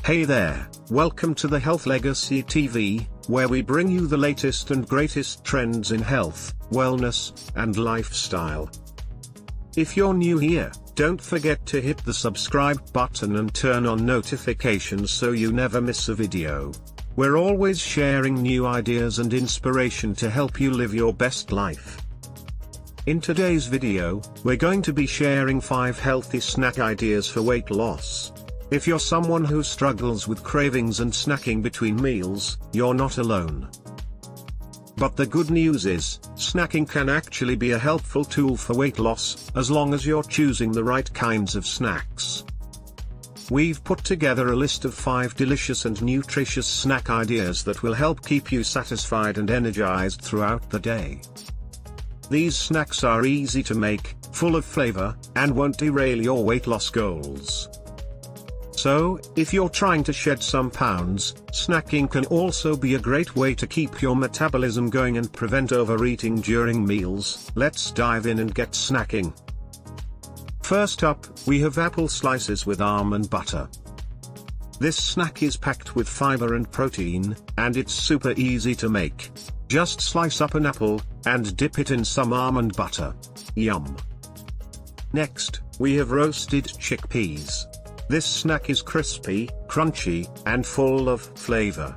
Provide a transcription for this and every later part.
Hey there, welcome to the Health Legacy TV, where we bring you the latest and greatest trends in health, wellness, and lifestyle. If you're new here, don't forget to hit the subscribe button and turn on notifications so you never miss a video. We're always sharing new ideas and inspiration to help you live your best life. In today's video, we're going to be sharing 5 healthy snack ideas for weight loss. If you're someone who struggles with cravings and snacking between meals, you're not alone. But the good news is, snacking can actually be a helpful tool for weight loss, as long as you're choosing the right kinds of snacks. We've put together a list of 5 delicious and nutritious snack ideas that will help keep you satisfied and energized throughout the day. These snacks are easy to make, full of flavor, and won't derail your weight loss goals. So, if you're trying to shed some pounds, snacking can also be a great way to keep your metabolism going and prevent overeating during meals. Let's dive in and get snacking. First up, we have apple slices with almond butter. This snack is packed with fiber and protein, and it's super easy to make. Just slice up an apple, and dip it in some almond butter. Yum! Next, we have roasted chickpeas. This snack is crispy, crunchy, and full of flavor.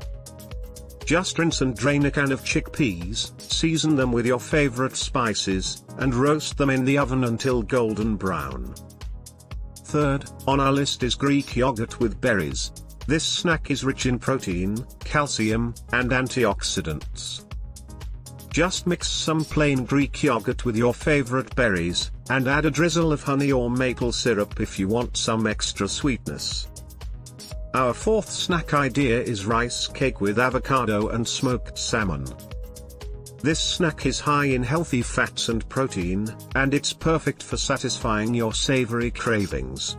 Just rinse and drain a can of chickpeas, season them with your favorite spices, and roast them in the oven until golden brown. Third, on our list is Greek yogurt with berries. This snack is rich in protein, calcium, and antioxidants. Just mix some plain Greek yogurt with your favorite berries, and add a drizzle of honey or maple syrup if you want some extra sweetness. Our 4th snack idea is rice cake with avocado and smoked salmon. This snack is high in healthy fats and protein, and it's perfect for satisfying your savory cravings.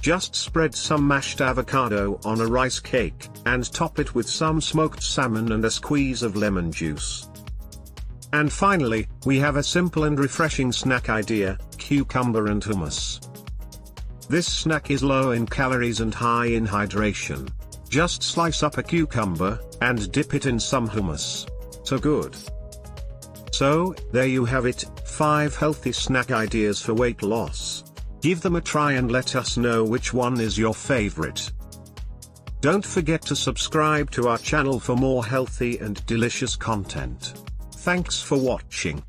Just spread some mashed avocado on a rice cake, and top it with some smoked salmon and a squeeze of lemon juice. And finally, we have a simple and refreshing snack idea, cucumber and hummus. This snack is low in calories and high in hydration. Just slice up a cucumber, and dip it in some hummus. So good. So, there you have it, 5 healthy snack ideas for weight loss. Give them a try and let us know which one is your favorite. Don't forget to subscribe to our channel for more healthy and delicious content. Thanks for watching.